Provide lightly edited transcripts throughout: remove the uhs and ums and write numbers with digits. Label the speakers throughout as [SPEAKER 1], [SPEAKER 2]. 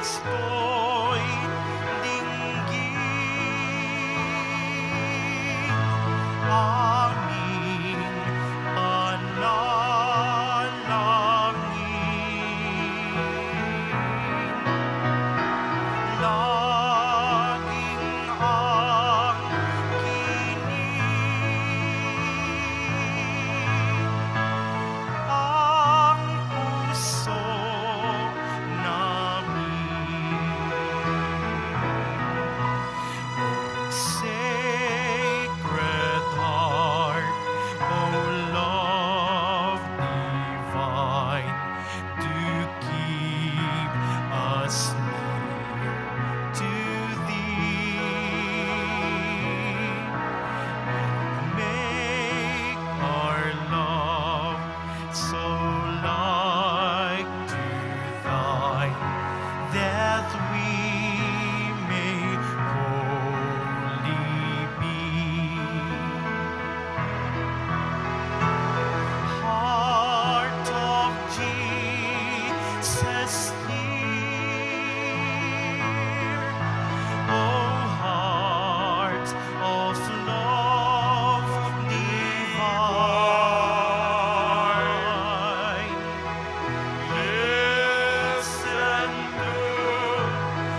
[SPEAKER 1] Kristo'y dinggin, aming panalangin. Laging ang ang puso namin. Sacred Heart, O love divine, to keep us near to Thee, make our love so like to Thine, that we may holy be. Heart of Jesus near, O heart of love divine, listen to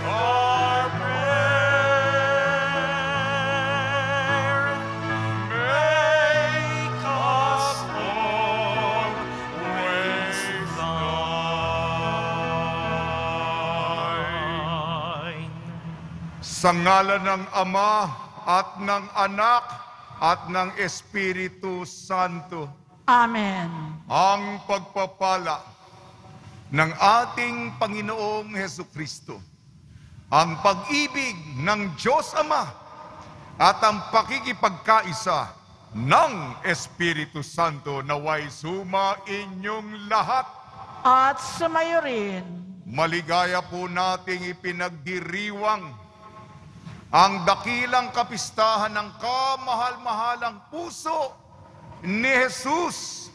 [SPEAKER 1] our prayer. Make us always Thine.
[SPEAKER 2] Sa ngalan ng Ama at ng Anak at ng Espiritu Santo,
[SPEAKER 3] Amen.
[SPEAKER 2] ang pagpapala ng ating Panginoong Hesukristo, ang pag-ibig ng Diyos Ama at ang pakikipagkaisa ng Espiritu Santo naway suma inyong lahat.
[SPEAKER 3] At sumayo rin.
[SPEAKER 2] Maligaya po nating ipinagdiriwang ang dakilang kapistahan ng kamahal-mahalang puso ni Jesus.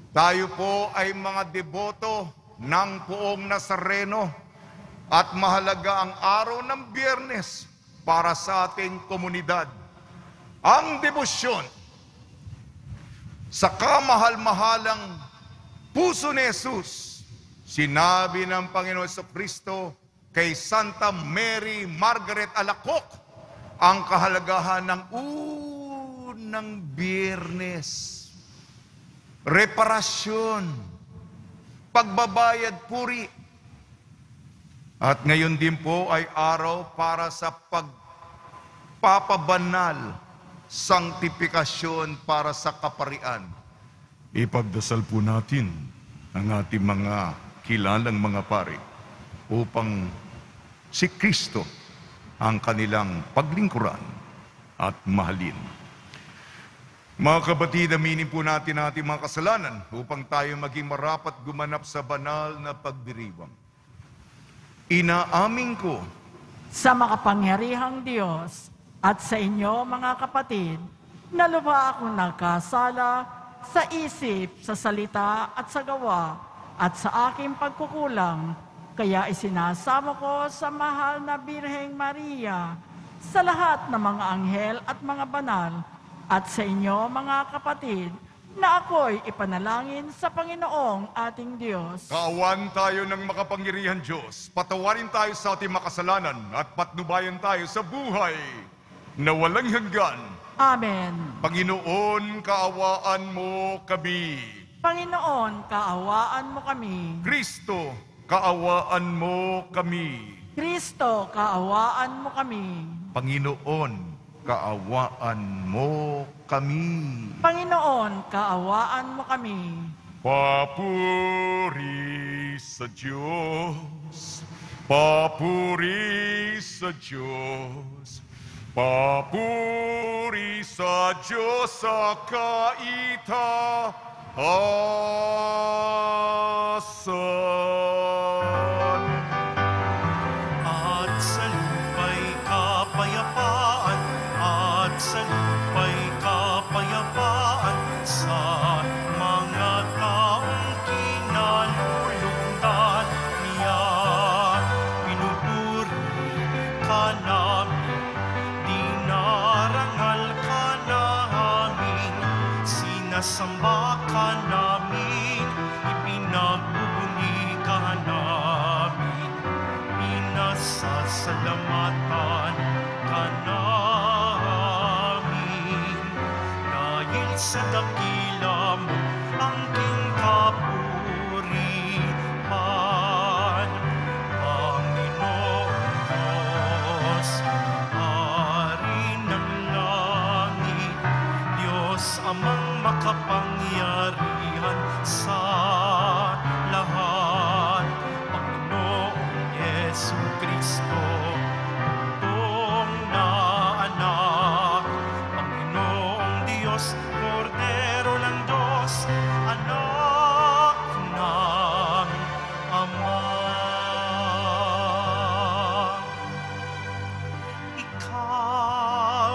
[SPEAKER 2] Tayo po ay mga deboto ng Poong Nazareno at mahalaga ang araw ng Biyernes para sa ating komunidad. Ang debosyon sa kamahal-mahalang puso ni Jesus, sinabi ng Panginoon Jesucristo kay Santa Mary Margaret Alacoque ang kahalagahan ng unang Biyernes. Reparasyon, pagbabayad puri. At ngayon din po ay araw para sa pagpapabanal, sanktifikasyon para sa kaparian. Ipagdasal po natin ang ating mga kilalang mga pari upang si Kristo ang kanilang paglingkuran at mahalin. Mga kapatid, aminin po natin ating mga kasalanan upang tayo maging marapat gumanap sa banal na pagdiriwang. Inaamin ko
[SPEAKER 3] Sa makapangyarihang Diyos at sa inyo mga kapatid, na lubha akong nagkasala sa isip, sa salita at sa gawa at sa aking pagkukulang. Kaya isinasamo ko sa mahal na Birheng Maria, sa lahat ng mga anghel at mga banal, at sa inyo mga kapatid, na ako'y ipanalangin sa Panginoong ating Diyos.
[SPEAKER 2] Kaawan tayo ng makapangyarihan Diyos, patawarin tayo sa ating makasalanan at patnubayan tayo sa buhay na walang hanggan.
[SPEAKER 3] Amen.
[SPEAKER 2] Panginoon, kaawaan mo kami.
[SPEAKER 3] Panginoon, kaawaan mo kami.
[SPEAKER 2] Kristo, kaawaan mo kami.
[SPEAKER 3] Kristo, kaawaan mo kami.
[SPEAKER 2] Panginoon, kaawaan mo kami.
[SPEAKER 3] Panginoon, kaawaan mo kami.
[SPEAKER 2] Papuri sa Diyos, papuri sa Diyos, papuri sa Diyos sa kaitaasan.
[SPEAKER 1] At sa lupa'y kapayapaan, at sa lupa'y kapayapaan sa mga taong kinalulugdan niya. pasasalamatan ka namin. Dahil sa dakila mo ang king kapurihan, Panginoon Diyos, Hari ng langit, Diyos amang makapangyarihan sa lahat, Panginoong Yesu Kristo, tong na anak, Panginoong Diyos, Kordero ng Diyos, anak ng Ama. Ikaw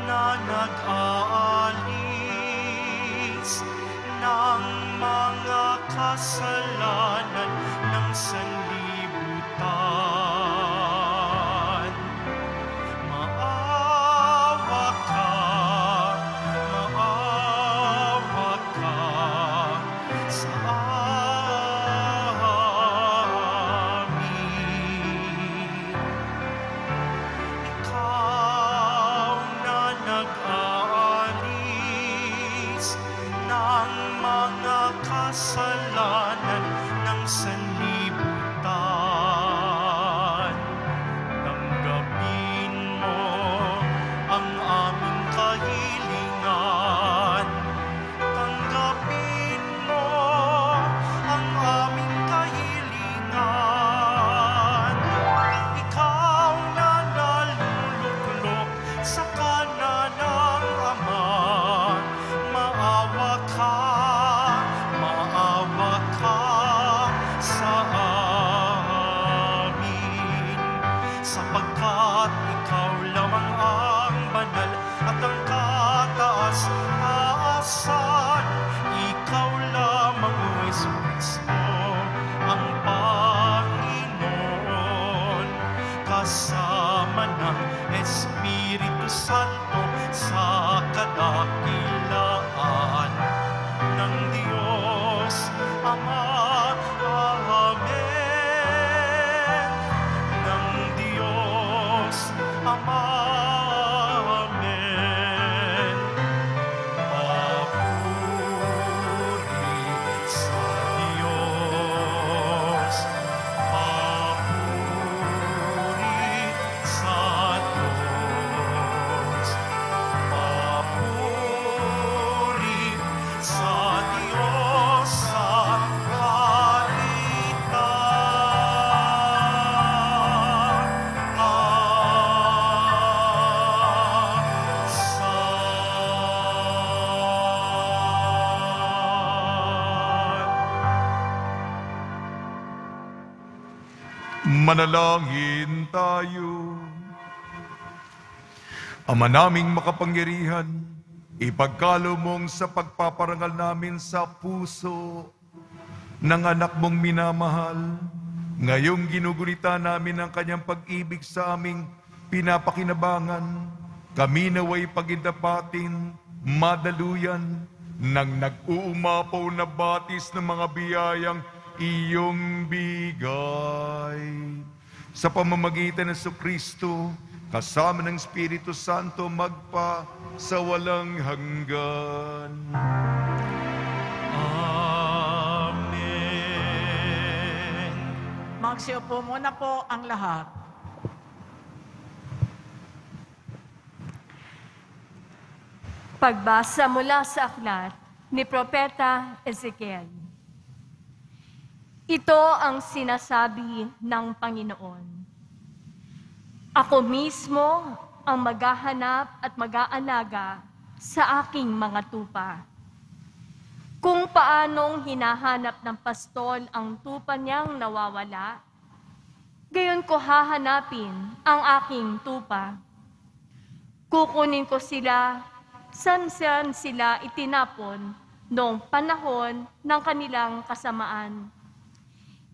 [SPEAKER 1] na nag-aalis ng mga kasalanan ng sanlibutan. Maawa ka sa amin. Ikaw na nag-aalis ng mga kasalanan ng sanlibutan. Tanggapin mo ang aming kahilingan. Tanggapin mo ang aming kahilingan. Ikaw na naluluklok sa kanan ng Ama, maawa ka sa amin. Sapagkat ikaw lamang ang banal at ang kataas-taasan. Ikaw lamang, O Jesucristo, ang Panginoon, kasama ng Espiritu Santo sa kadakilaan ng Diyos Ama. Amen. Ng Diyos Ama. Amen. Papuri sa Diyos. Papuri sa Diyos. Papuri sa Diyos sa
[SPEAKER 2] Manalangin tayo. Ama naming makapangyarihan, ipagkalo mong sa pagpaparangal namin sa puso ng anak mong minamahal, ngayong ginugunita namin ang kanyang pag-ibig sa aming pinapakinabangan, kami naway pagindapatin, madaluyan, ng nag-uumapaw na batis ng mga biyayang iyong bigay. Sa pamamagitan ng Kristo, kasama ng Espiritu Santo, magpa sa walang hanggan.
[SPEAKER 1] Amen.
[SPEAKER 3] Magsiupo muna po ang lahat.
[SPEAKER 4] Pagbasa mula sa aklat ni Propeta Ezekiel. Ito ang sinasabi ng Panginoon. Ako mismo ang maghahanap at mag-aalaga sa aking mga tupa. Kung paanong hinahanap ng pastol ang tupa niyang nawawala, gayon ko hahanapin ang aking tupa. Kukunin ko sila saan sila itinapon noong panahon ng kanilang kasamaan.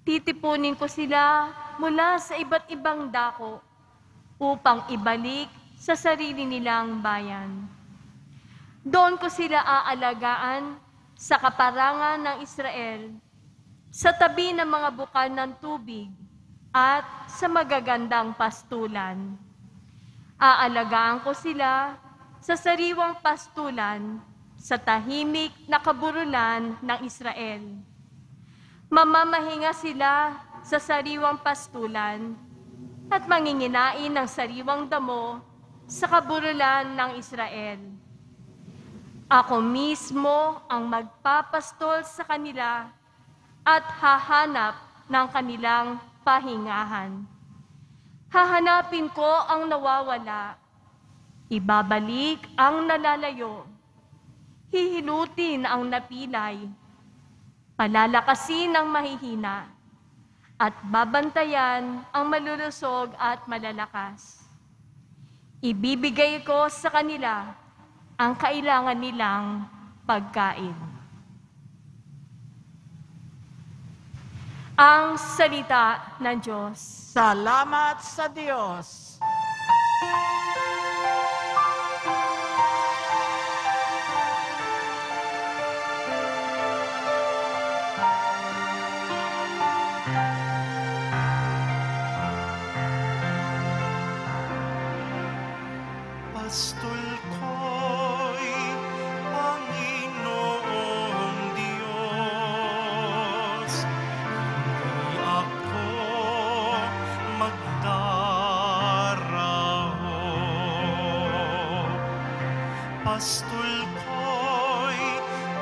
[SPEAKER 4] Titipunin ko sila mula sa iba't ibang dako upang ibalik sa sarili nilang bayan. Doon ko sila aalagaan sa kaparangan ng Israel, sa tabi ng mga bukal ng tubig at sa magagandang pastulan. Aalagaan ko sila sa sariwang pastulan sa tahimik na kaburulan ng Israel. Mamamahinga sila sa sariwang pastulan at manginginain ng sariwang damo sa kaburulan ng Israel. Ako mismo ang magpapastol sa kanila at hahanap ng kanilang pahingahan. Hahanapin ko ang nawawala, ibabalik ang nalalayo, hihilutin ang napilay, palalakasin ang mahihina, at babantayan ang malulusog at malalakas. Ibibigay ko sa kanila ang kailangan nilang pagkain. Ang salita ng Diyos.
[SPEAKER 3] Salamat sa Diyos.
[SPEAKER 1] Pastol ko'y Panginoong Diyos, hindi ako magdaraho. Pastol ko'y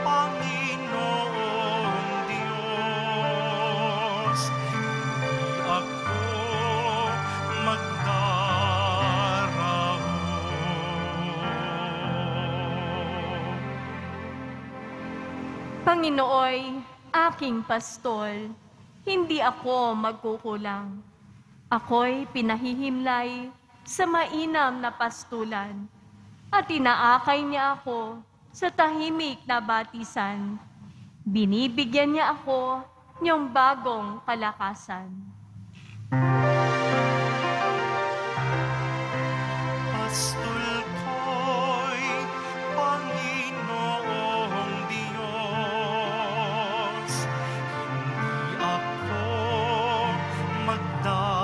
[SPEAKER 1] Panginoong Diyos, hindi ako magdaraho.
[SPEAKER 4] Panginooy, aking pastol, hindi ako magkukulang. Ako'y pinahihimlay sa mainam na pastulan, at inaakay niya ako sa tahimik na batisan. Binibigyan niya ako niyong bagong kalakasan.
[SPEAKER 1] Pastol ko'y Panginoong Diyos, hindi ako magdaraho.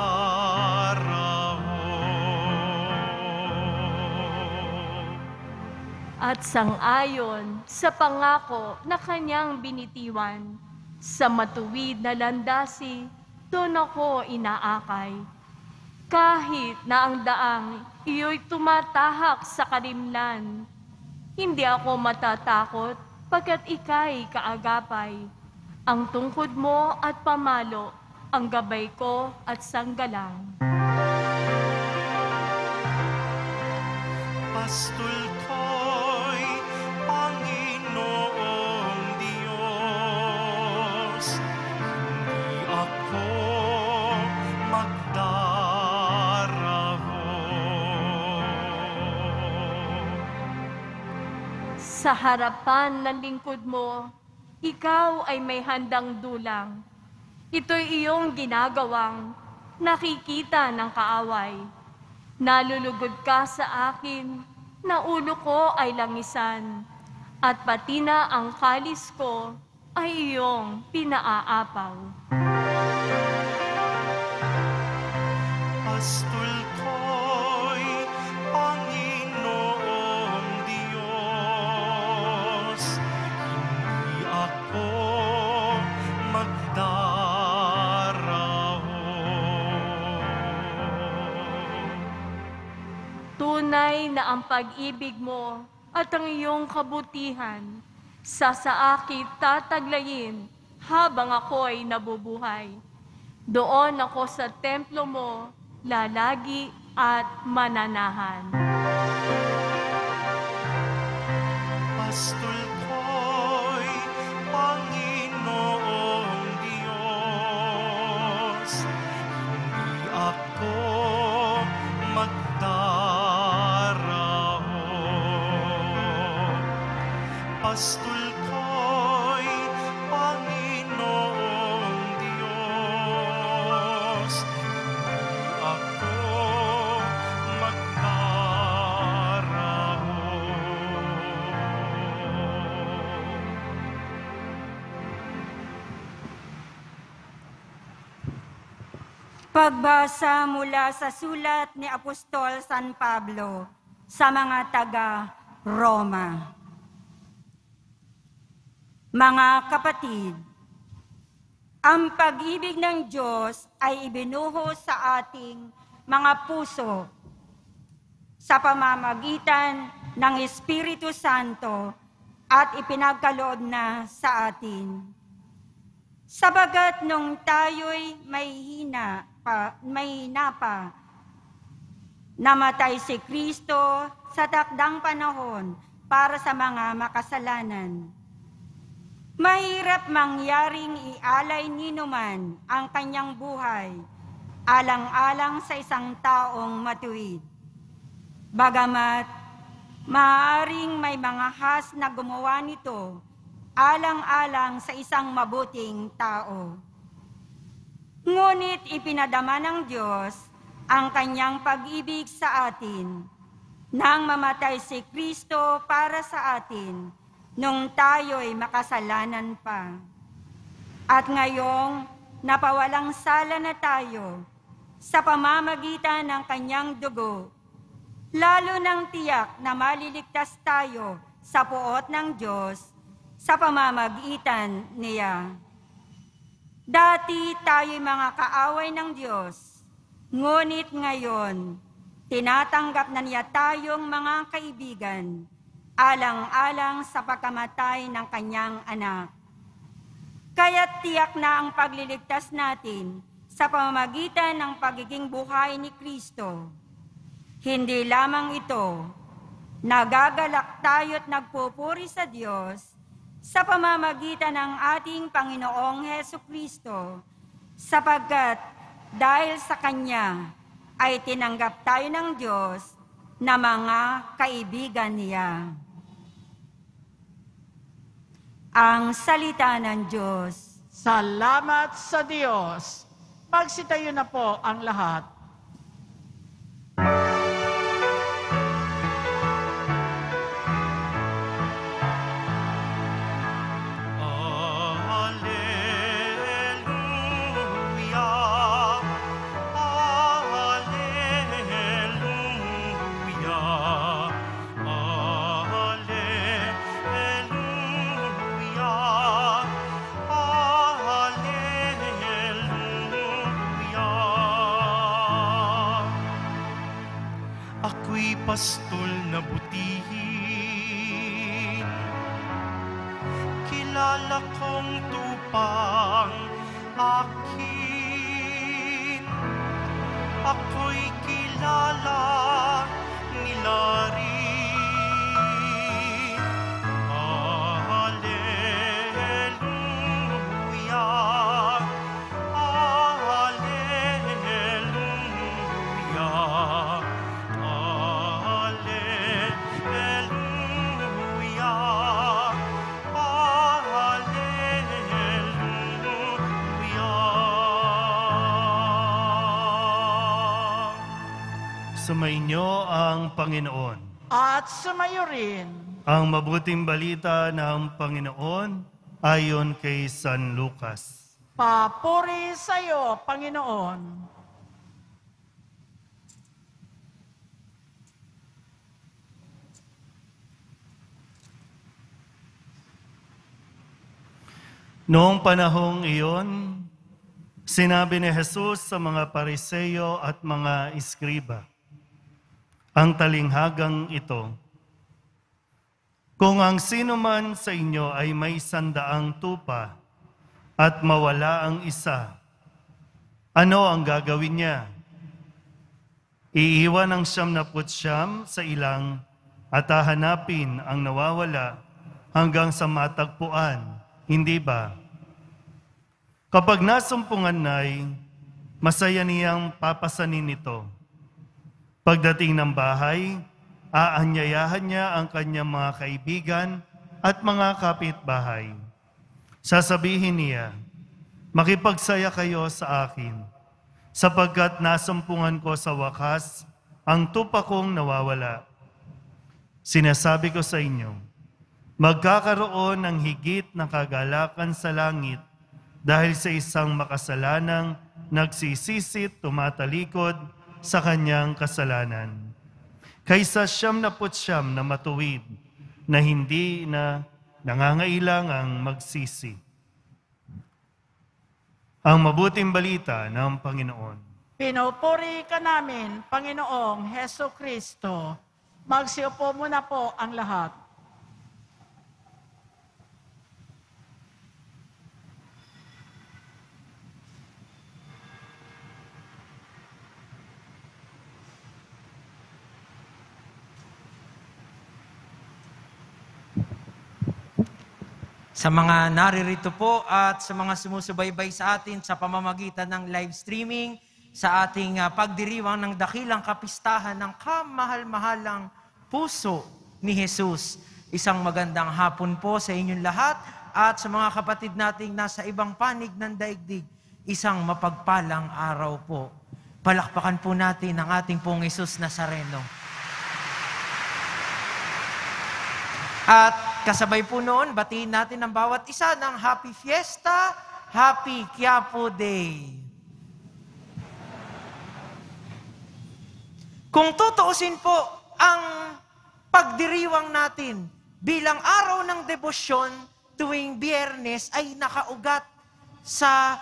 [SPEAKER 4] At sangayon sa pangako na kanyang binitiwan, sa matuwid na landasi, doon ako inaakay. Kahit na ang daang iyo'y tumatahak sa kalimlan, hindi ako matatakot pagkat ika'y kaagapay. Ang tungkod mo at pamalo, ang gabay ko at sanggalang.
[SPEAKER 1] Pastol ko'y Panginoong Diyos, hindi ako magdaraho.
[SPEAKER 4] Sa harapan ng lingkod mo, ikaw ay may handang dulang. Ito'y iyong ginagawang nakikita ng kaaway. Nalulugod ka sa akin, na ulo ko ay langisan, at pati na ang kalis ko ay iyong pinaaapaw.
[SPEAKER 1] Pastol ko'y Panginoong Diyos, hindi ako magdaraho.
[SPEAKER 4] Tunay na ang pag-ibig mo at ang iyong kabutihan sa akit tataglayin habang ako'y nabubuhay. Doon ako sa templo mo, lalagi at mananahan.
[SPEAKER 1] Pastol ko'y Panginoong Diyos, hindi ako magdaraho. Pastol ko'y Panginoong Diyos, hindi ako magdaraho.
[SPEAKER 5] Pagbasa mula sa sulat ni Apostol San Pablo sa mga taga-Roma. Mga kapatid, ang pag-ibig ng Diyos ay ibinuhos sa ating mga puso sa pamamagitan ng Espiritu Santo at ipinagkaloob na sa atin. Sabagat nung tayo'y may hina pa, namatay si Kristo sa takdang panahon para sa mga makasalanan. Mahirap mangyaring ialay ninuman ang kanyang buhay, alang-alang sa isang taong matuwid. Bagamat maaaring may mga has na gumawa nito, alang-alang sa isang mabuting tao. Ngunit ipinadama ng Diyos ang kanyang pag-ibig sa atin nang mamatay si Kristo para sa atin nung tayo'y makasalanan pa. At ngayong napawalang sala na tayo sa pamamagitan ng kanyang dugo, lalo nang tiyak na maliligtas tayo sa poot ng Diyos sa pamamagitan niya. Dati tayo'y mga kaaway ng Diyos, ngunit ngayon, tinatanggap na niya tayong mga kaibigan, alang-alang sa pagkamatay ng kanyang anak. Kaya't tiyak na ang pagliligtas natin sa pamamagitan ng pagiging buhay ni Kristo. Hindi lamang ito, nagagalak tayo't nagpupuri sa Diyos sa pamamagitan ng ating Panginoong Hesukristo, sapagkat dahil sa Kanya ay tinanggap tayo ng Diyos na mga kaibigan niya. Ang salita ng Diyos.
[SPEAKER 3] Salamat sa Diyos. Magsitayo na po ang lahat.
[SPEAKER 1] Ako'y pastol na butihin, kilala kong tupang akin. Ako'y kilala nila rin. Hallelujah, hallelujah.
[SPEAKER 6] Sumainyo ang Panginoon.
[SPEAKER 3] At sumayo rin.
[SPEAKER 6] Ang mabuting balita ng Panginoon ayon kay San Lucas.
[SPEAKER 3] Papuri sa iyo, Panginoon.
[SPEAKER 6] Noong panahong iyon, sinabi ni Jesus sa mga Pariseo at mga Iskriba, ang talinghagang ito, kung ang sino man sa inyo ay may 100 tupa at mawala ang isa, ano ang gagawin niya? Iiwan ang 99 sa ilang at hahanapin ang nawawala hanggang sa matagpuan, hindi ba? Kapag nasumpungan na'y, masaya niyang papasanin ito. Pagdating ng bahay, aanyayahan niya ang kanyang mga kaibigan at mga kapitbahay. Sasabihin niya, makipagsaya kayo sa akin, sapagkat nasumpungan ko sa wakas ang tupa kong nawawala. Sinasabi ko sa inyo, magkakaroon ng higit na kagalakan sa langit dahil sa isang makasalanang nagsisisit, tumatalikod sa kanyang kasalanan. Kaysa 99 na matuwid na hindi na nangangailangang magsisi. Ang mabuting balita ng Panginoon.
[SPEAKER 3] Pinupuri ka namin, Panginoong Heso Kristo. Magsiupo muna po ang lahat.
[SPEAKER 7] Sa mga naririto po at sa mga sumusubaybay sa atin sa pamamagitan ng live streaming, sa ating pagdiriwang ng dakilang kapistahan ng kamahal-mahalang puso ni Jesus. Isang magandang hapon po sa inyong lahat at sa mga kapatid nating nasa ibang panig ng daigdig, isang mapagpalang araw po. Palakpakan po natin ang ating pong Jesus Nazareno. At kasabay po noon, batiin natin ang bawat isa ng Happy Fiesta, Happy Quiapo Day. Kung tutuusin po ang pagdiriwang natin bilang araw ng debosyon tuwing Biyernes ay nakaugat sa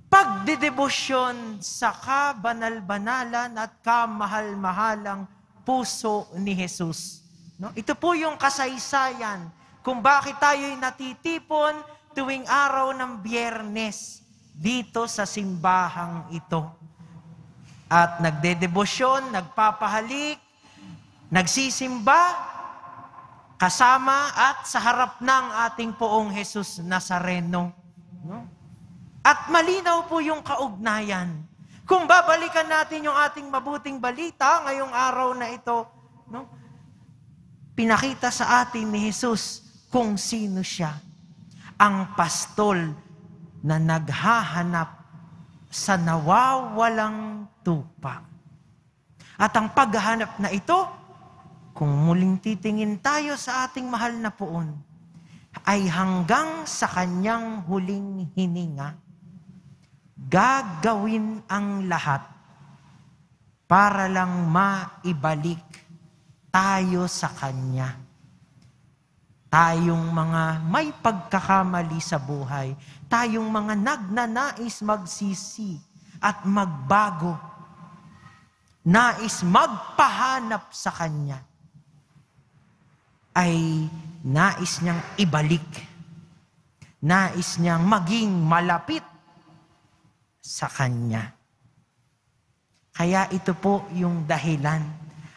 [SPEAKER 7] pagdedebosyon sa kabanal-banalan at kamahal-mahalang puso ni Jesus. No? Ito po yung kasaysayan kung bakit tayo'y natitipon tuwing araw ng Biyernes dito sa simbahang ito. At nagdedebosyon, nagpapahalik, nagsisimba, kasama at sa harap ng ating poong Jesus Nazareno. No? At malinaw po yung kaugnayan. Kung babalikan natin yung ating mabuting balita ngayong araw na ito, no? Pinakita sa atin ni Jesus kung sino siya. Ang pastol na naghahanap sa nawawalang tupa. At ang paghahanap na ito, kung muling titingin tayo sa ating mahal na poon, ay hanggang sa kanyang huling hininga, gagawin ang lahat para lang maibalik tayo sa Kanya. Tayong mga may pagkakamali sa buhay, tayong mga nagnanais magsisi at magbago, nais magpahanap sa Kanya, ay nais niyang ibalik, nais niyang maging malapit sa Kanya. Kaya ito po yung dahilan.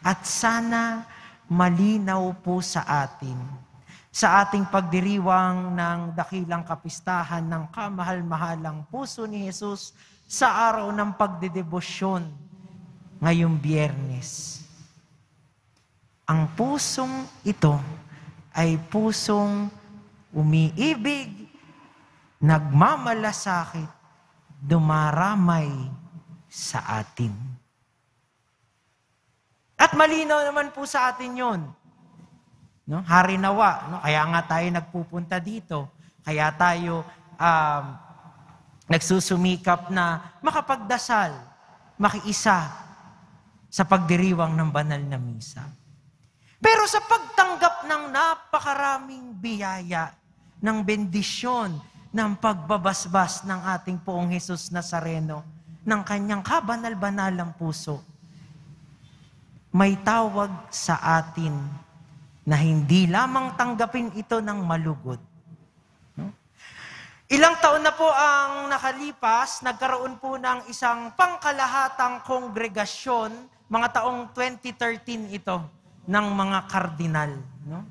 [SPEAKER 7] At sana malinaw po sa atin, sa ating pagdiriwang ng dakilang kapistahan ng kamahal-mahalang puso ni Jesus sa araw ng pagdedebosyon ngayong Biyernes. Ang pusong ito ay pusong umiibig, nagmamalasakit, dumaramay sa atin. At malinaw naman po sa atin yun. No? Harinawa. No? Kaya nga tayo nagpupunta dito. Kaya tayo nagsusumikap na makapagdasal, makiisa sa pagdiriwang ng banal na misa. Pero sa pagtanggap ng napakaraming biyaya, ng bendisyon, ng pagbabasbas ng ating poong Jesus Nazareno, ng kanyang kabanal-banalang puso, may tawag sa atin na hindi lamang tanggapin ito ng malugod. No? Ilang taon na po ang nakalipas, nagkaroon po ng isang pangkalahatang kongregasyon, mga taong 2013 ito, ng mga kardinal. No?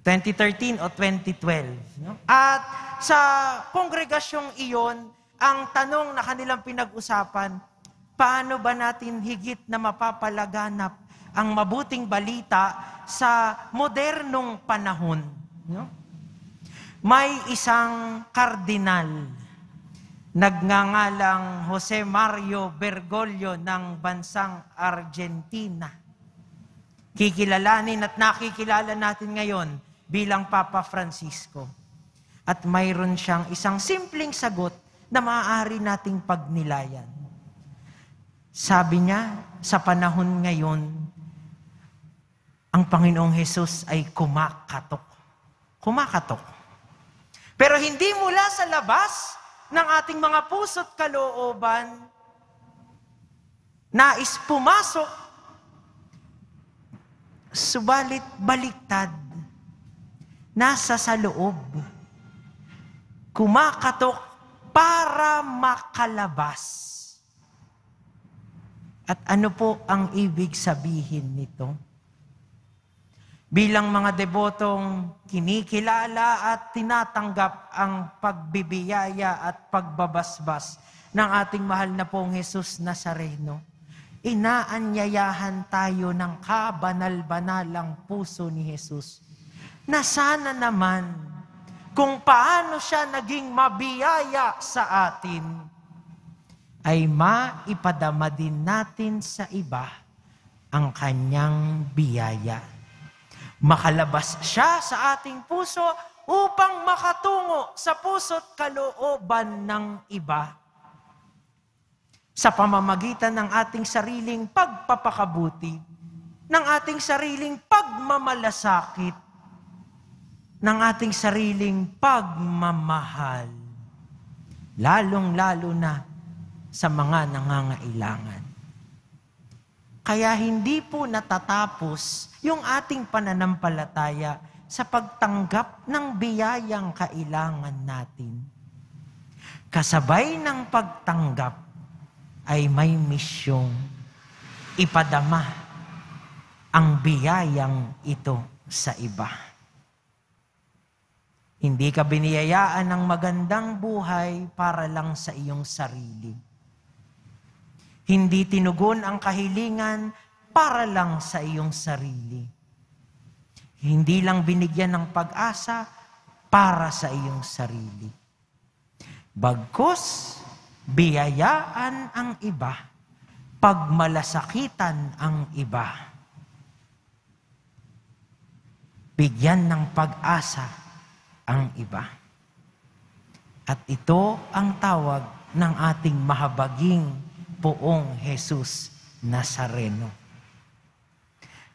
[SPEAKER 7] 2013 o 2012. No? At sa kongregasyong iyon, ang tanong na kanilang pinag-usapan, paano ba natin higit na mapapalaganap ang mabuting balita sa modernong panahon? No? May isang kardinal, nagngangalang Jose Mario Bergoglio ng bansang Argentina. Kikilalanin at nakikilala natin ngayon bilang Papa Francisco. At mayroon siyang isang simpleng sagot na maaari nating pagnilayan. Sabi niya, sa panahon ngayon, ang Panginoong Hesus ay kumakatok. Kumakatok. Pero hindi mula sa labas ng ating mga puso't kalooban, nais pumasok, subalit baliktad, nasa sa loob. Kumakatok para makalabas. At ano po ang ibig sabihin nito? Bilang mga debotong kinikilala at tinatanggap ang pagbibiyaya at pagbabasbas ng ating mahal na pong Jesus Nazareno, inaanyayahan tayo ng kabanal-banalang puso ni Jesus na sana naman kung paano siya naging mabiyaya sa atin, ay maipadama din natin sa iba ang kanyang biyaya. Makalabas siya sa ating puso upang makatungo sa puso't kalooban ng iba. Sa pamamagitan ng ating sariling pagpapakabuti, ng ating sariling pagmamalasakit, ng ating sariling pagmamahal, lalong-lalo na sa mga nangangailangan. Kaya hindi po natatapos yung ating pananampalataya sa pagtanggap ng biyayang kailangan natin. Kasabay ng pagtanggap ay may misyong ipadama ang biyayang ito sa iba. Hindi ka biniyayaan ng magandang buhay para lang sa iyong sarili. Hindi tinugon ang kahilingan para lang sa iyong sarili. Hindi lang binigyan ng pag-asa para sa iyong sarili. Bagkus, biyayaan ang iba, pagmalasakitan ang iba. Bigyan ng pag-asa ang iba. At ito ang tawag ng ating mahabaging Poong Jesus Nazareno.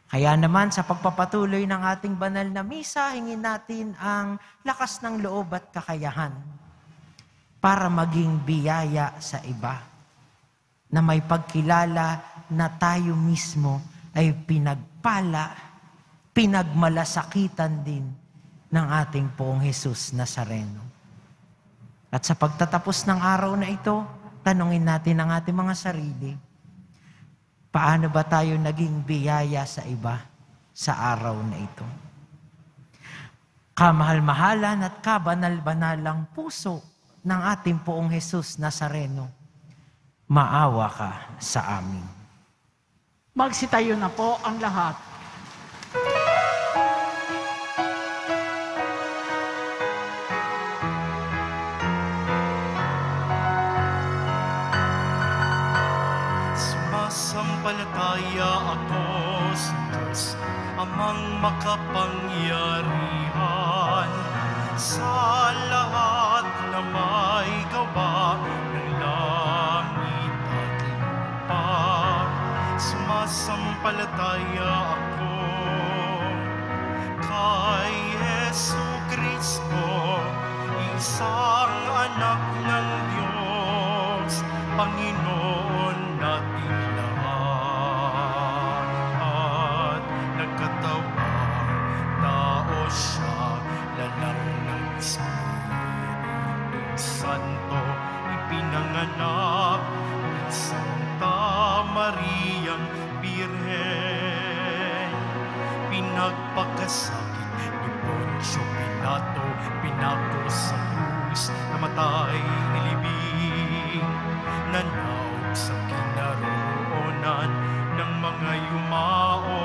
[SPEAKER 7] Kaya naman sa pagpapatuloy ng ating banal na misa, hingin natin ang lakas ng loob at kakayahan para maging biyaya sa iba, na may pagkilala na tayo mismo ay pinagpala, pinagmalasakitan din ng ating Poong Jesus Nazareno. At sa pagtatapos ng araw na ito, tanungin natin ang ating mga sarili, paano ba tayo naging biyaya sa iba sa araw na ito? Kamahal-mahalan at kabanal-banalang puso ng ating Poong Jesus Nazareno, maawa ka sa amin.
[SPEAKER 3] Magsitayo na po ang lahat.
[SPEAKER 1] Sumasampalataya ako sa Diyos, Amang makapangyarihan, sa lahat na may gawa ng langit at lupa. Sumasampalataya ako kay Jesucristo, isang anak ng Diyos, Panginoon natin lahat. Nagkatawang tao siya, lalang ng Espiritu Santo, ipinanganak ng Santa Mariang Birhen. Pinagpakasakit ni Poncio Pilato, pinako sa krus, namatay nilibing, nanaog sa kinaroonan ng mga yumao.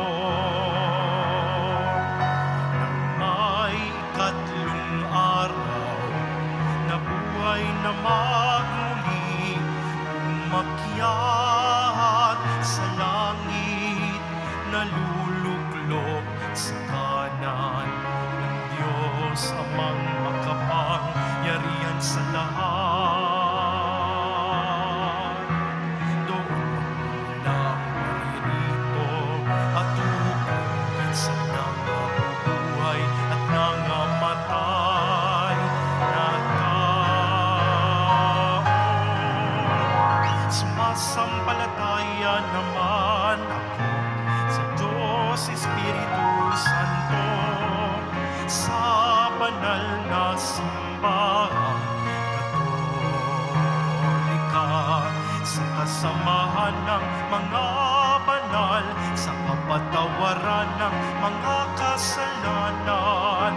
[SPEAKER 1] Nang may ikatlong araw, nabuhay na magmuli, umakyat sa langit, naluluklok sa kanan ng Diyos Amang makapangyarihan sa lahat. naman ako sa Diyos Espiritu Santo, sa banal na simbahan Katolika, sa kasamahan ng mga banal, sa kapatawaran ng mga kasalanan,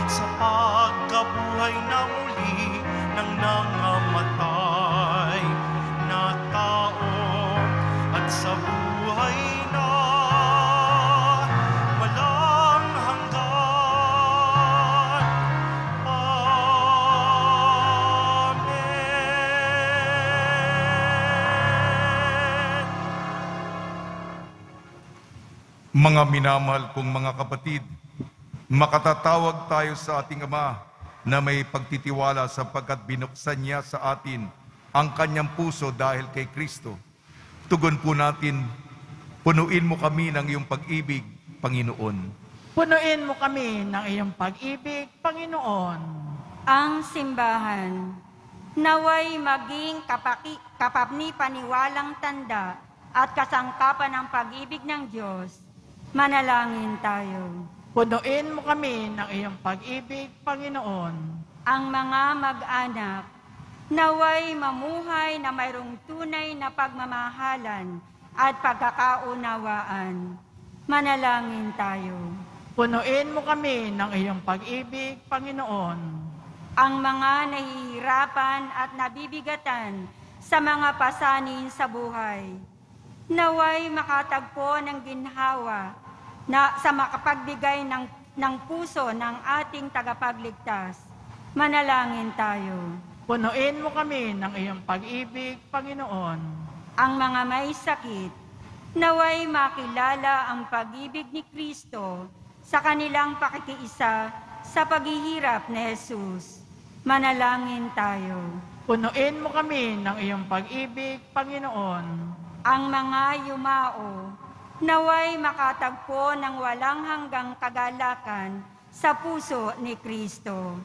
[SPEAKER 1] sa pagkabuhay na muli ng nangamatay na tao, at sa buhay na walang hanggan. Amen.
[SPEAKER 2] Mga minamahal kong mga kapatid, makatatawag tayo sa ating Ama na may pagtitiwala sapagkat binuksan niya sa atin ang kanyang puso dahil kay Kristo. Tugon po natin, punuin mo kami ng iyong pag-ibig, Panginoon.
[SPEAKER 3] Punuin mo kami ng iyong pag-ibig, Panginoon.
[SPEAKER 5] Ang simbahan, naway maging kapapni-paniwalang tanda at kasangkapan ng pag-ibig ng Diyos. Manalangin tayo.
[SPEAKER 3] Punuin mo kami ng iyong pag-ibig, Panginoon.
[SPEAKER 5] Ang mga mag-anak, naway mamuhay na mayroong tunay na pagmamahalan at pagkakaunawaan. Manalangin tayo.
[SPEAKER 3] Punuin mo kami ng iyong pag-ibig, Panginoon.
[SPEAKER 5] Ang mga nahihirapan at nabibigatan sa mga pasanin sa buhay, naway makatagpo ng ginhawa na sa makapagbigay ng puso ng ating tagapagligtas. Manalangin tayo.
[SPEAKER 3] Punuin mo kami ng iyong pag-ibig, Panginoon.
[SPEAKER 5] Ang mga may sakit, naway makilala ang pag-ibig ni Kristo sa kanilang pakikiisa sa paghihirap ni Jesus. Manalangin tayo.
[SPEAKER 3] Punuin mo kami ng iyong pag-ibig, Panginoon.
[SPEAKER 5] Ang mga yumao, naway makatagpo ng walang hanggang kagalakan sa puso ni Kristo.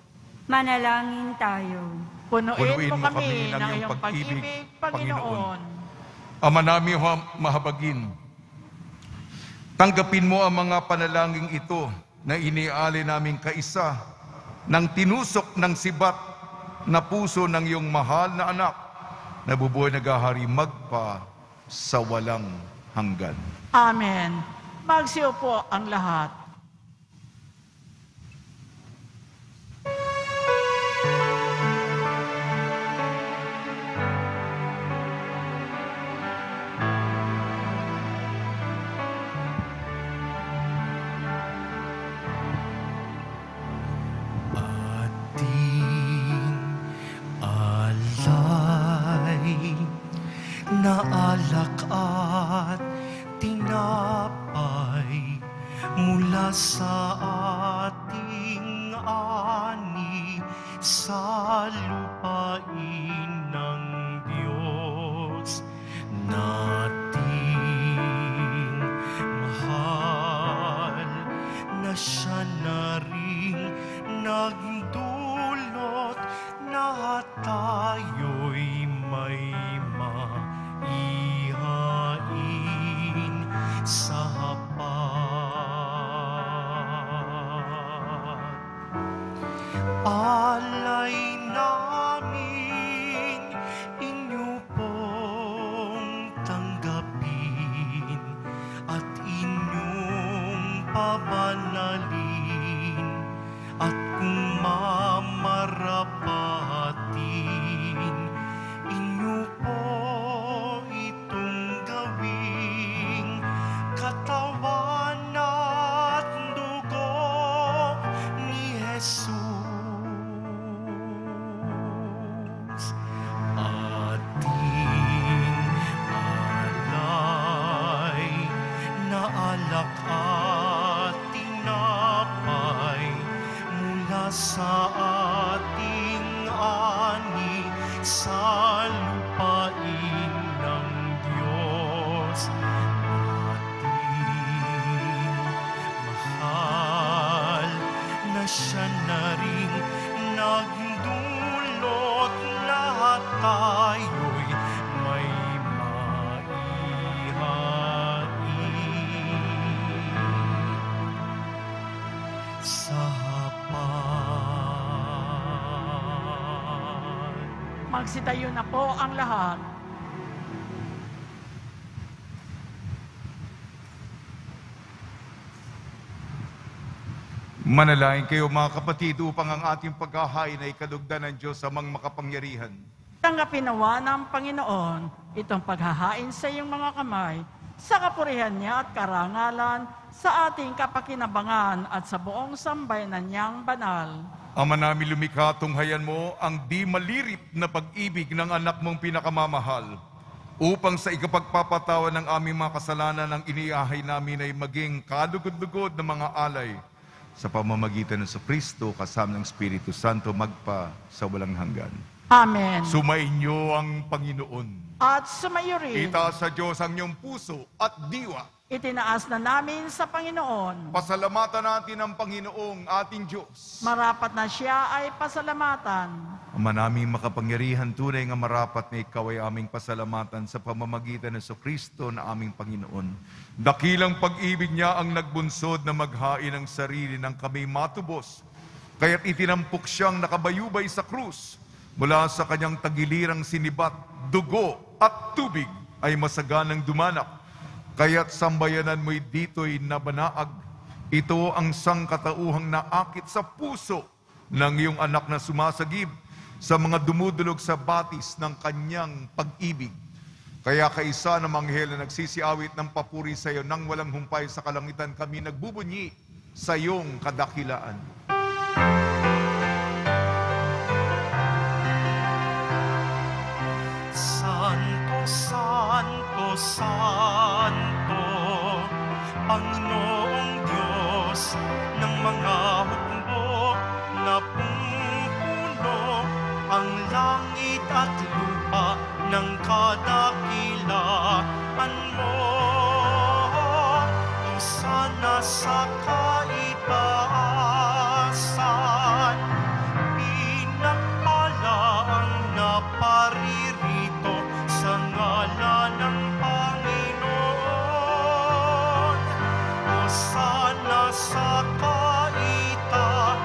[SPEAKER 5] Manalangin tayo.
[SPEAKER 3] Punuin mo kami ng iyong pag-ibig, Panginoon.
[SPEAKER 2] Ama namin mahabagin, tanggapin mo ang mga panalangin ito na iniaalay namin kaisa ng tinusok ng sibat na puso ng iyong mahal na anak na bubuhay naghahari magpa sa walang hanggan.
[SPEAKER 3] Amen. Magsiupo ang lahat.
[SPEAKER 1] Na alak at tinapay mula sa ating ani sa lupain ng Diyos nating mahal, na siya na rin nagdulot na tayo'y may ihain sa hapag. Alay namin inyo pong tanggapin at inyong pabanalin, at kung mamarapatin inyo po itong gawing katawan at dugo ni Jesus. Ating alay na alak at
[SPEAKER 3] Magsitayo na po ang lahat.
[SPEAKER 2] Manalangin kayo mga kapatid upang ang ating paghahain ay kadugdan ng Diyos amang makapangyarihan.
[SPEAKER 3] Tanggapin nawa ng Panginoon itong paghahain sa iyong mga kamay sa kapurihan niya at karangalan sa ating kapakinabangan at sa buong sambayanan niyang banal.
[SPEAKER 2] Ama namin lumikha, tunghayan mo ang di malirip na pag-ibig ng anak mong pinakamamahal upang sa ikapagpapatawan ng aming mga kasalanan ang iniahay namin ay maging kalugod-lugod na mga alay sa pamamagitan ng Kristo kasama ng Espiritu Santo magpa sa walang hanggan.
[SPEAKER 3] Amen.
[SPEAKER 2] Sumainyo ang Panginoon.
[SPEAKER 3] At sumayo rin,
[SPEAKER 2] Itaas sa Diyos ang iyong puso at diwa.
[SPEAKER 3] itinaas na namin sa Panginoon.
[SPEAKER 2] Pasalamatan natin ang Panginoong ating Diyos.
[SPEAKER 3] Marapat na siya ay pasalamatan.
[SPEAKER 2] Ama naming makapangyarihan, tunay nga marapat na ikaw ay aming pasalamatan sa pamamagitan ng Kristo na aming Panginoon. Dakilang pag-ibig niya ang nagbunsod na maghain ang sarili ng kami matubos. Kaya't itinampok siyang nakabayubay sa krus. Mula sa kanyang tagilirang sinibat, dugo at tubig ay masaganang dumanak. Kaya't sambayanan mo'y dito'y nabanaag. Ito ang sangkatauhang naakit sa puso ng iyong anak na sumasagib sa mga dumudulog sa batis ng kanyang pag-ibig. Kaya kaisa ng manghel na nagsisiawit ng papuri sa iyo nang walang humpay sa kalangitan, kami nagbubunyi sa iyong kadakilaan.
[SPEAKER 1] Santo, Santo, Santo, Panginoong Diyos ng mga hukbo na pumupuno ang langit at lupa ng kadakilaan mo. Hosana sa kaitaasan, pinagpala ang naparirito sa ngalan ng Panginoon. Hosana sa kaitaasan.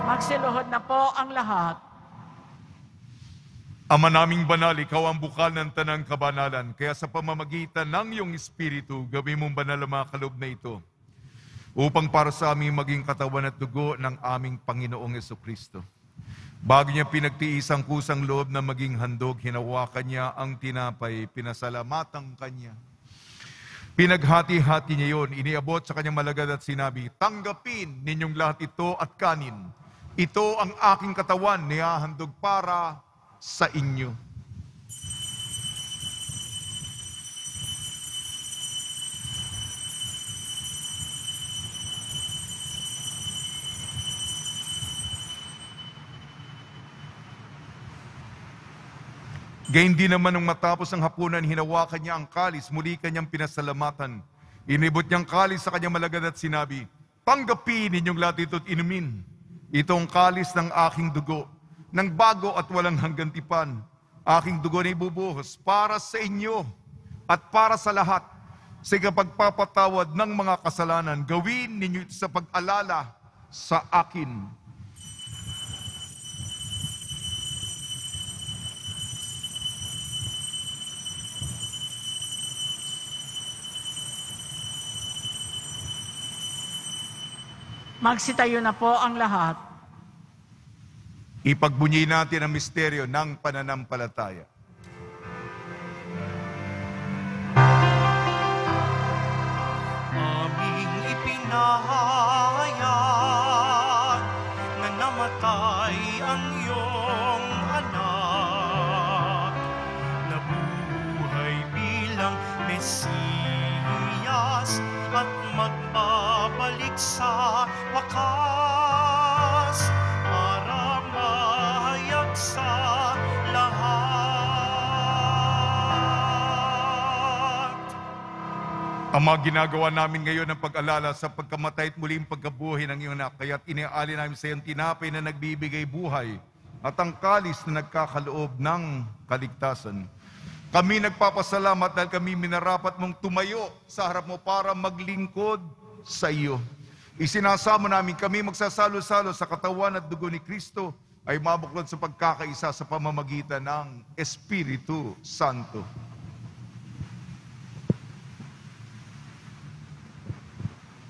[SPEAKER 3] Magsiluhod na po ang lahat.
[SPEAKER 2] Ama naming banal, ikaw ang bukal ng tanang kabanalan. Kaya sa pamamagitan ng iyong Espiritu, gawin mong banal ang mga kaloob na ito upang para sa aming maging katawan at dugo ng aming Panginoong Jesucristo. Bago niya pinagtiis ang kusang loob na maging handog, hinawakan niya ang tinapay, pinasalamatan kanya. Pinaghati-hati niya yon, iniabot sa kanyang malagad at sinabi, tanggapin ninyong lahat ito at kanin. Ito ang aking katawan, nihahandog para sa inyo. Gayun din naman nung matapos ang hapunan, hinawakan niya ang kalis, muli kanyang pinasalamatan. Inibot niyang kalis sa kanyang malagad at sinabi, tanggapin ninyong lahat ito at inumin. Ito ang kalis ng aking dugo, ng bago at walang hanggang tipan. Aking dugo na ibubuhos para sa inyo at para sa lahat. Sa ikapagpapatawad ng mga kasalanan, gawin ninyo ito sa pag-alala sa akin.
[SPEAKER 3] Magsitayo na po ang lahat.
[SPEAKER 2] Ipagbunyi natin ang misteryo ng pananampalataya.
[SPEAKER 1] Aming ipinahayag na namatay ang iyong anak, nabuhay bilang Mesiyas at magbabalik sa wakas para mahayag sa lahat.
[SPEAKER 2] Ama, ginagawa namin ngayon ang pag-alala sa pagkamatay at muling pagkabuhay ng iyong anak. Kaya't iniaalay namin sa iyong tinapay na nagbibigay buhay at ang kalis na nagkakaloob ng kaligtasan. Kami nagpapasalamat dahil kami minarapat mong tumayo sa harap mo para maglingkod sa iyo. Isinasamo namin kami magsasalo-salo sa katawan at dugo ni Kristo ay mabuklod sa pagkakaisa sa pamamagitan ng Espiritu Santo.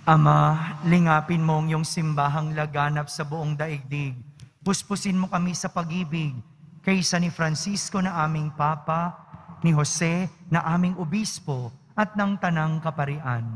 [SPEAKER 8] Ama, lingapin mo ang iyong simbahang laganap sa buong daigdig. Puspusin mo kami sa pag-ibig, kaysa ni Francisco na aming Papa, ni Jose na aming Obispo, at ng Tanang Kaparian.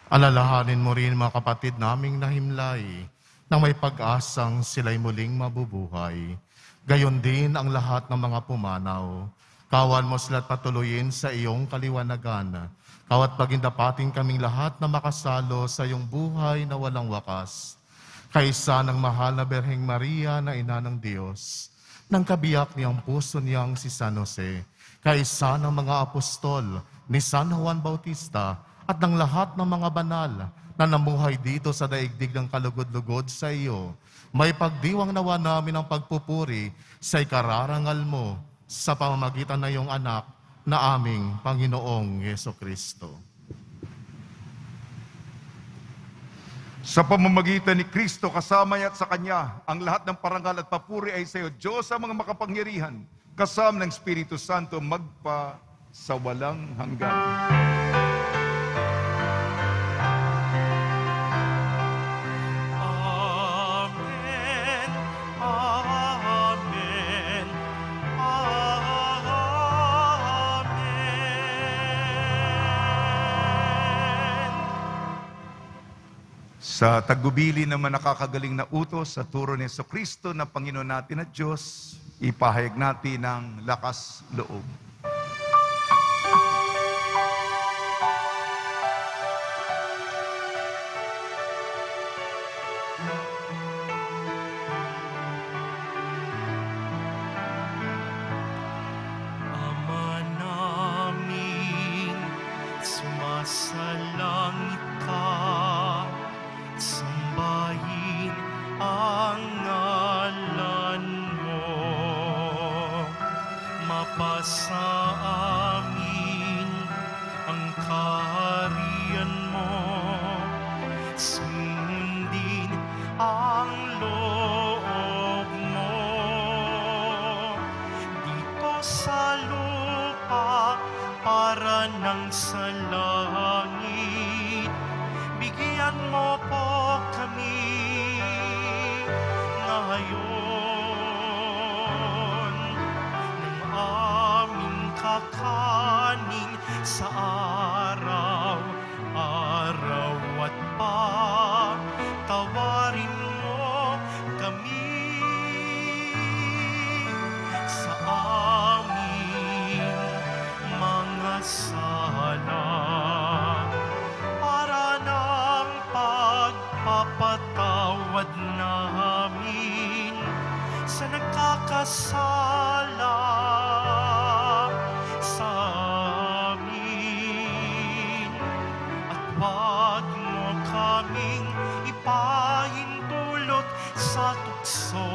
[SPEAKER 9] Alalahanin mo rin mga kapatid naming nahimlay na may pag-asang sila'y muling mabubuhay. Gayon din ang lahat ng mga pumanaw. Kawan mo sila't patuloyin sa iyong kaliwanagan. Kawat pagindapating kaming lahat na makasalo sa iyong buhay na walang wakas. Kaysa ng mahal na Berheng Maria na ina ng Diyos, ng kabiyak niyang puso niyang si San Jose, kaysa ng mga apostol ni San Juan Bautista, at ng lahat ng mga banal na namuhay dito sa daigdig ng kalugod-lugod sa iyo, may pagdiwang nawa namin ang pagpupuri sa ikararangal mo sa pamamagitan na iyong anak na aming Panginoong Yesukristo.
[SPEAKER 2] Sa pamamagitan ni Kristo, kasama niya at sa Kanya, ang lahat ng parangal at papuri ay sa iyo, Diyos sa mga makapangyarihan, kasama ng Espiritu Santo, magpa sa walang hanggan.
[SPEAKER 1] Amen. Amen. Amen.
[SPEAKER 2] Sa tagubili naman nakakagaling na utos sa turo ni Jesucristo na Panginoon natin at Diyos, ipahayag natin ng lakas loob.
[SPEAKER 1] Ama namin, sumasalangit ka, sambahin ang ngalan mo, mapasa amin ang kaharian mo, sundin ang loob mo dito sa lupa para nang sa langit. Bigyan mo po kami ngayon ng aming kakanin sa araw-araw at patawarin mo kami sa aming mga sala para ng pagpapatawad namin sa nagkakasala sa amin. At wag mo kaming ipahintulot sa tukso,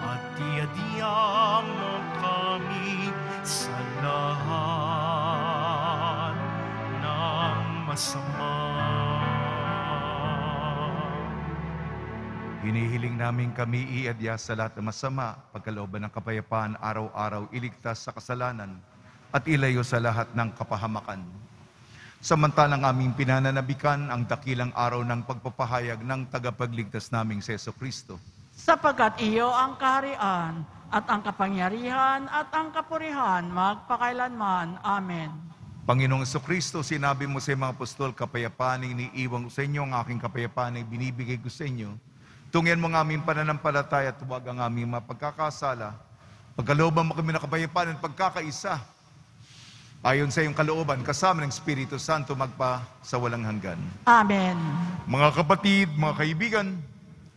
[SPEAKER 1] at iadya mo kami sa lahat ng masama.
[SPEAKER 2] Hinihiling namin kami iadya sa lahat ng masama, pagkalooban ng kapayapaan, araw-araw iligtas sa kasalanan, at ilayo sa lahat ng kapahamakan. Samantalang aming pinananabikan ang dakilang araw ng pagpapahayag ng tagapagligtas naming si Jesucristo.
[SPEAKER 3] Sapagkat iyo ang kaharian, at ang kapangyarihan, at ang kapurihan, magpakailanman. Amen.
[SPEAKER 2] Panginoong Jesucristo, sinabi mo sa mga apostol, kapayapaan ang iniiwan ko sa inyo, ang aking kapayapaan ay binibigay ko sa inyo. Tungyan mo ang aming pananampalataya at huwag ang aming mapagkakasala. Pagkalooban mo kami ng kapayapaan at pagkakaisa, ayon sa iyong kalooban, kasama ng Espiritu Santo, magpa sa walang hanggan.
[SPEAKER 3] Amen.
[SPEAKER 2] Mga kapatid, mga kaibigan,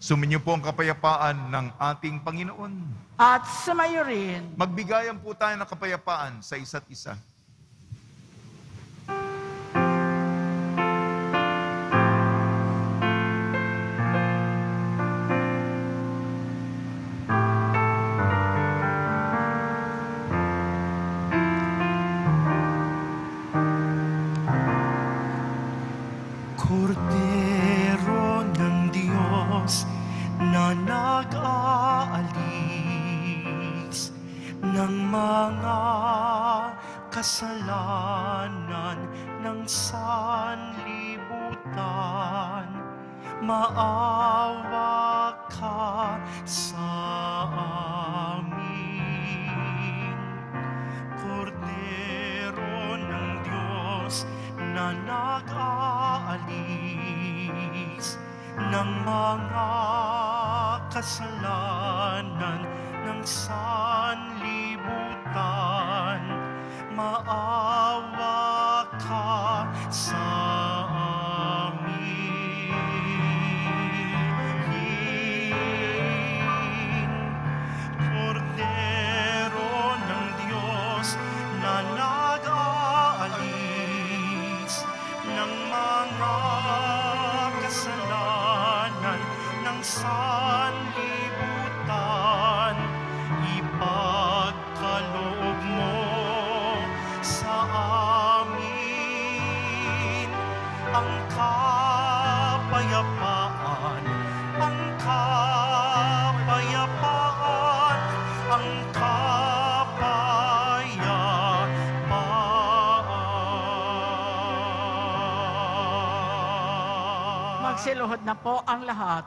[SPEAKER 2] suminyo po ang kapayapaan ng ating Panginoon.
[SPEAKER 3] At sumayo rin.
[SPEAKER 2] Magbigayan po tayo ng kapayapaan sa isa't isa.
[SPEAKER 10] Kordero ng Diyos na nag-aalis ng mga kasalanan ng sanlibutan, maawa ka sa amin. Kordero ng Diyos na nag-aalis ng mga kasalanan ng sanlibutan, maawa ka sa amin. Kordero ng Diyos na nag-aalis ng mga kasalanan ng sanlibutan, ipagkaloob mo sa amin ang kapayapaan, ang kapayapaan, ang kapayapaan.
[SPEAKER 3] Magsiluhod na po ang lahat.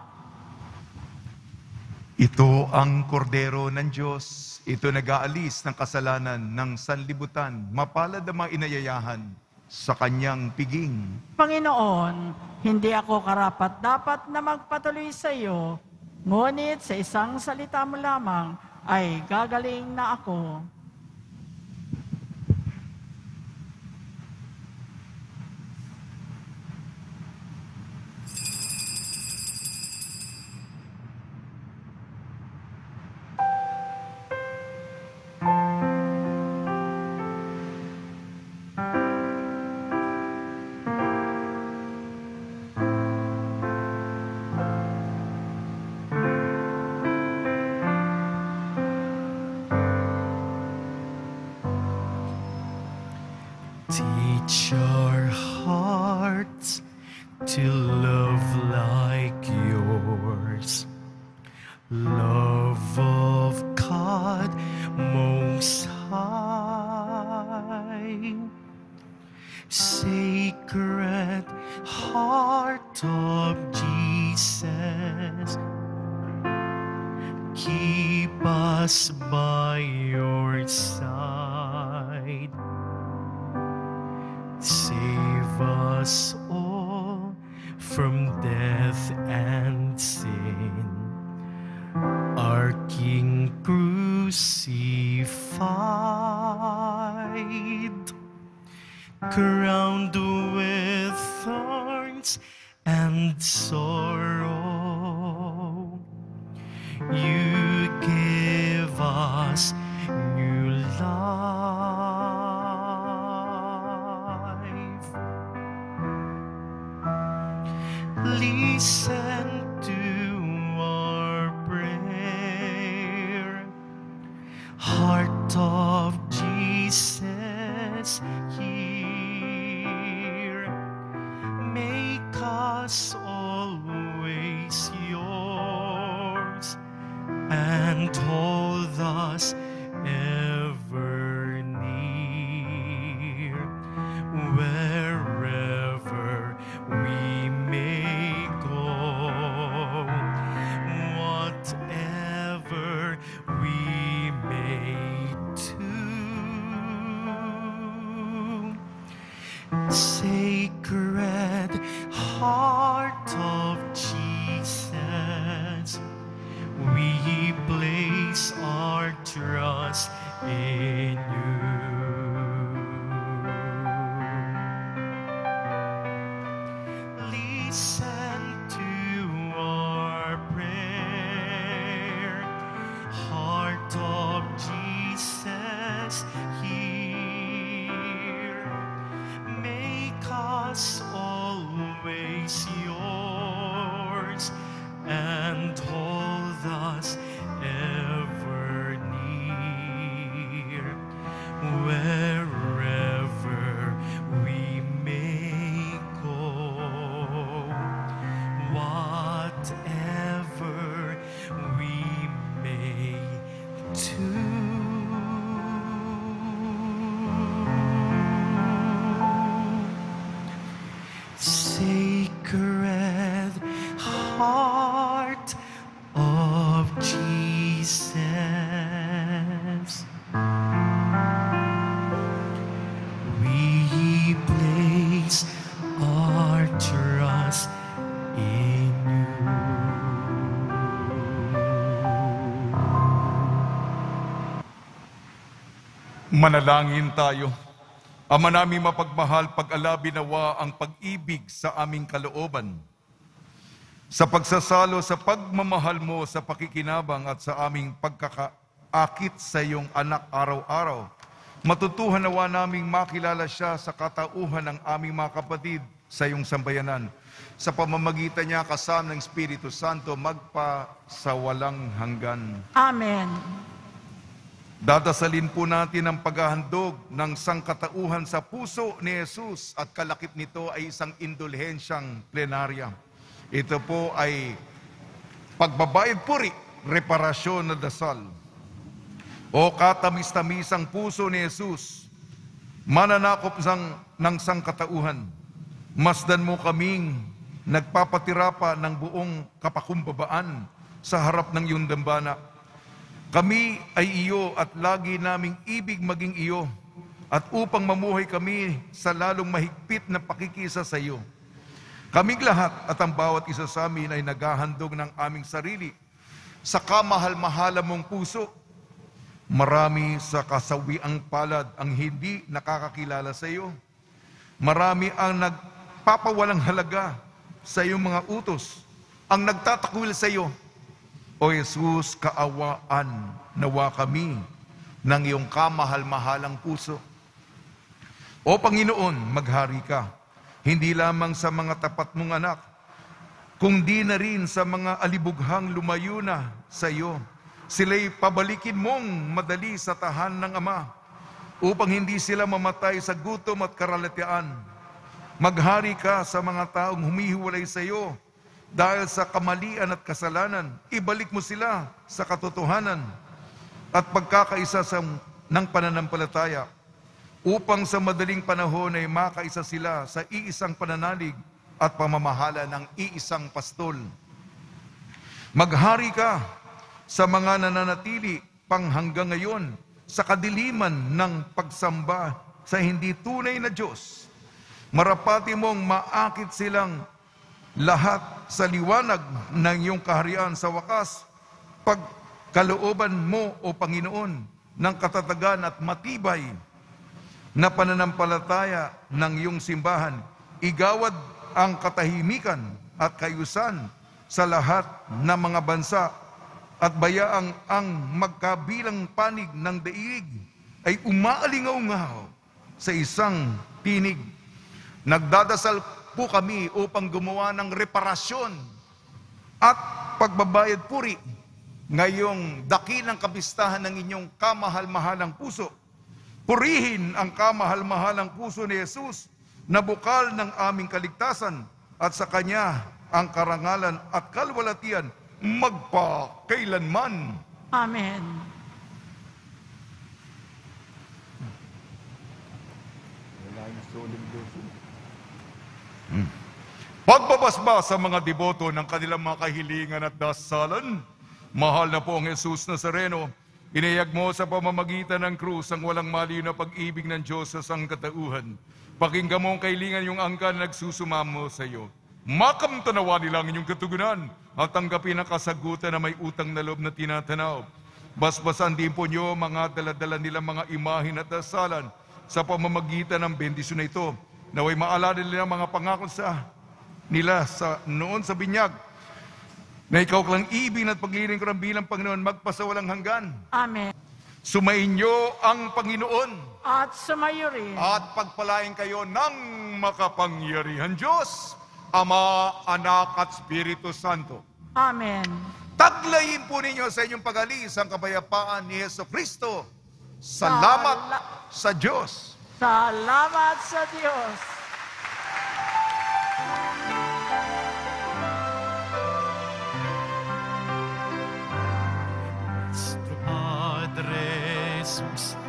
[SPEAKER 2] Ito ang kordero ng Diyos. Ito nag-aalis ng kasalanan ng sanlibutan. Mapalad ang mga inayayahan sa kanyang piging.
[SPEAKER 3] Panginoon, hindi ako karapat-dapat na magpatuloy sa iyo, ngunit sa isang salita mo lamang ay gagaling na ako.
[SPEAKER 10] Teach our hearts to love like yours, love of God Most High, Sacred Heart of Jesus, keep us by your side. Save us all from death and sin, our King crucified, crowned with thorns and sorrow. You give us new life. Listen to our prayer. Heart of Jesus, hear. Make us always yours and hold us ever near. Wherever we may go, whatever we may do, Sacred Heart of Jesus, we place our trust in you. Listen to our prayer. Heart of Jesus, hear. Make us always yours and hold us ever near.
[SPEAKER 2] Manalangin tayo. Ama namin mapagmahal, pag-alabi nawa ang pag-ibig sa aming kalooban. Sa pagsasalo sa pagmamahal mo sa pakikinabang at sa aming pagkakaakit sa iyong anak araw-araw, matutuhan nawa naming makilala siya sa katauhan ng aming mga kapatid sa iyong sambayanan. Sa pamamagitan niya kasama ng Espiritu Santo, magpa sa walang hanggan.
[SPEAKER 3] Amen.
[SPEAKER 2] Dadasalin po natin ang paghahandog ng sangkatauhan sa puso ni Jesus at kalakip nito ay isang indulhensyang plenarya. Ito po ay pagbabayad puri, reparasyon na dasal. O katamis-tamisang puso ni Jesus, mananakop ng sangkatauhan, masdan mo kaming nagpapatira pa ng buong kapakumbabaan sa harap ng iyong dambana. Kami ay iyo at lagi naming ibig maging iyo, at upang mamuhay kami sa lalong mahigpit na pakikisa sa iyo. Kaming lahat at ang bawat isa sa amin ay naghahandog ng aming sarili sa kamahal-mahala mong puso. Marami sa kasawiang palad ang hindi nakakakilala sa iyo. Marami ang nagpapawalang halaga sa iyong mga utos, ang nagtatakwil sa iyo. O Jesus, kaawaan nawa kami ng iyong kamahal-mahalang puso. O Panginoon, maghari ka, hindi lamang sa mga tapat mong anak, kundi na rin sa mga alibughang lumayo na sa iyo. Sila'y pabalikin mong madali sa tahan ng Ama, upang hindi sila mamatay sa gutom at karalatian. Maghari ka sa mga taong humihiwalay sa iyo, dahil sa kamalian at kasalanan, ibalik mo sila sa katotohanan at pagkakaisa ng pananampalataya, upang sa madaling panahon ay makaisa sila sa iisang pananalig at pamamahala ng iisang pastol. Maghari ka sa mga nananatili pang hanggang ngayon sa kadiliman ng pagsamba sa hindi tunay na Diyos. Marapati mong maakit silang lahat sa liwanag ng iyong kaharian sa wakas, pagkalooban mo, O Panginoon, ng katatagan at matibay na pananampalataya ng iyong simbahan. Igawad ang katahimikan at kayusan sa lahat ng mga bansa at bayaang ang magkabilang panig ng daigdig ay umaalingaw-ngaw sa isang tinig. Nagdadasal po kami upang gumawa ng reparasyon at pagbabayad puri ngayong dakilang kapistahan ng inyong kamahal-mahalang puso. Purihin ang kamahal-mahalang puso ni Jesus na bukal ng aming kaligtasan, at sa Kanya ang karangalan at kalwalatian magpakailanman.
[SPEAKER 3] Amen.
[SPEAKER 2] Pagbabasba sa mga deboto ng kanilang mga kahilingan at dasalan, mahal na po ang Jesus Nazareno, inayag mo sa pamamagitan ng krus ang walang maliw na pag-ibig ng Diyos sa sangkatauhan. Pakinggan mo ang kahilingan yung angkan na nagsusumamo sa iyo. Makamtanawa nila ang inyong katugunan at tanggapin ang kasagutan na may utang na loob na tinatanaw. Basbasan din po niyo mga daladala nilang mga imahin at dasalan sa pamamagitan ng bendisyon na ito. Naway maalala nila mga pangako nila noon sa binyag, na ikaw lang ibig at pagliling ko ng bilang Panginoon magpasawalang hanggan.
[SPEAKER 3] Amen.
[SPEAKER 2] Sumainyo ang Panginoon.
[SPEAKER 3] At sumayo rin.
[SPEAKER 2] At pagpalain kayo ng makapangyarihan Diyos, Ama, Anak at Espiritu Santo.
[SPEAKER 3] Amen.
[SPEAKER 2] Taglayin po ninyo sa inyong pag-alis ang kapayapaan ni Jesucristo. Salamat sa Diyos.
[SPEAKER 3] Salamat sa Diyos.
[SPEAKER 10] Nuestro Padre Jesus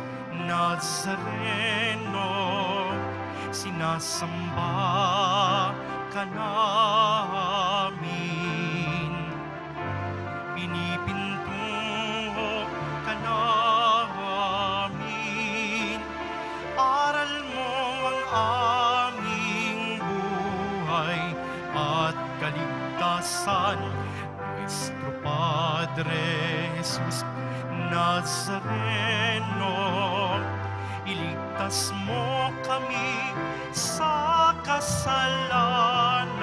[SPEAKER 10] Nazareno, sinasamba ka namin, pinipinto ka namin, aral mo ang aming buhay at kaligtasan. Nuestro Padre Jesus Nazareno, iligtas mo kami sa kasalanan.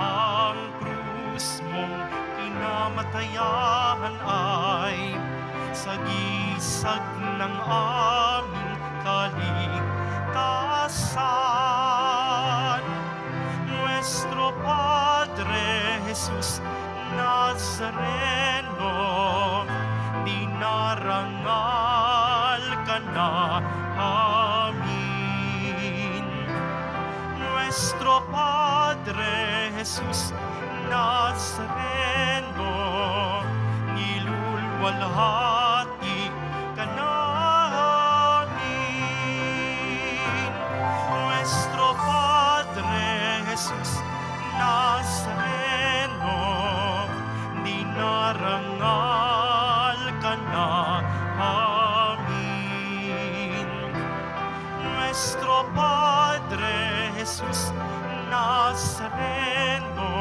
[SPEAKER 10] Ang krus mong pinamatayan ay sagisag ng aming kaligtasan. Nuestro Padre Jesus Nazareno, dinarangal ka na amin. Nuestro Padre Jesus Nazareno, nilulwalhati ka namin. Nuestro Padre Jesus Nazareno, dinarangal ka na amin. Nuestro Padre Jesus Nazareno,